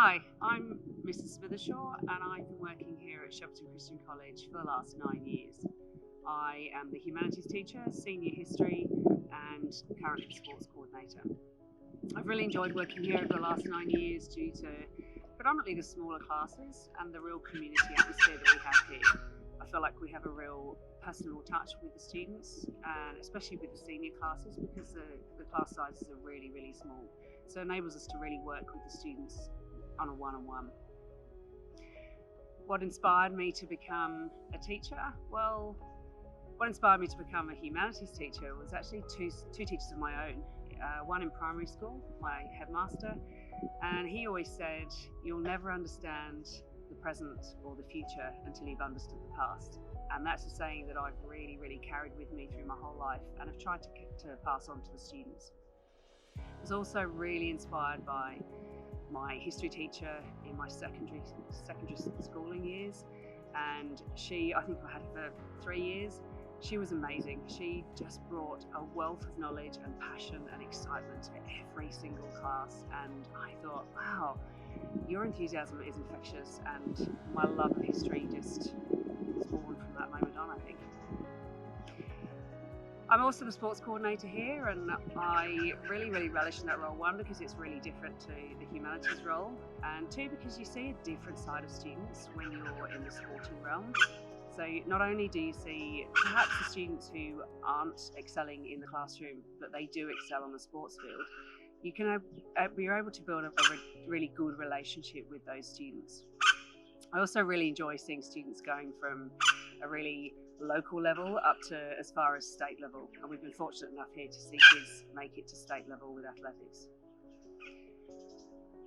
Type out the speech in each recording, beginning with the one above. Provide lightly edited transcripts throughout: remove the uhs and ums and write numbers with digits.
Hi, I'm Mrs. Smithershaw and I've been working here at Shepperton Christian College for the last 9 years. I am the humanities teacher, senior history and currently sports coordinator. I've really enjoyed working here over the last 9 years due to predominantly the smaller classes and the real community atmosphere that we have here. I feel like we have a real personal touch with the students and especially with the senior classes because the class sizes are really small. So it enables us to really work with the students on a one-on-one. What inspired me to become a teacher? Well, what inspired me to become a humanities teacher was actually two teachers of my own. One in primary school, my headmaster, and he always said, you'll never understand the present or the future until you've understood the past. And that's a saying that I've really carried with me through my whole life and have tried to pass on to the students. I was also really inspired by my history teacher in my secondary schooling years, and I think I had her for 3 years. She was amazing. She just brought a wealth of knowledge and passion and excitement to every single class, and I thought, wow, your enthusiasm is infectious, and my love of history just was born from that moment on, I think. I'm also the sports coordinator here, and I really relish in that role. One, because it's really different to the humanities role, and two, because you see a different side of students when you're in the sporting realm. So not only do you see perhaps the students who aren't excelling in the classroom, but they do excel on the sports field, you're able to build a really good relationship with those students. I also really enjoy seeing students going from a really local level up to as far as state level, and we've been fortunate enough here to see kids make it to state level with athletics.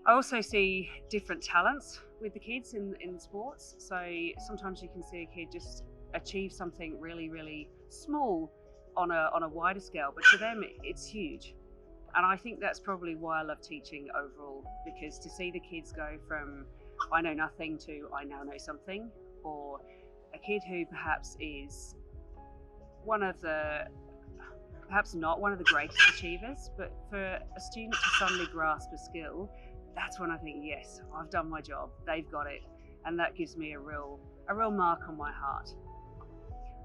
I also see different talents with the kids in sports. So sometimes you can see a kid just achieve something really small on a wider scale, but to them it's huge. And I think that's probably why I love teaching overall, because to see the kids go from I know nothing to I now know something, or a kid who perhaps is perhaps not one of the greatest achievers, but for a student to suddenly grasp a skill, that's when I think, yes, I've done my job, they've got it, and that gives me a real mark on my heart.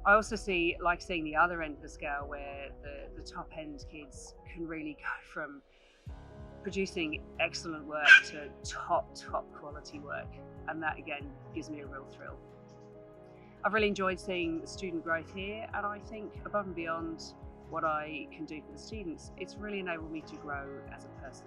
I also like seeing the other end of the scale where the top end kids can really go from producing excellent work to top quality work, and that again gives me a real thrill. I've really enjoyed seeing the student growth here, and I think above and beyond what I can do for the students, it's really enabled me to grow as a person.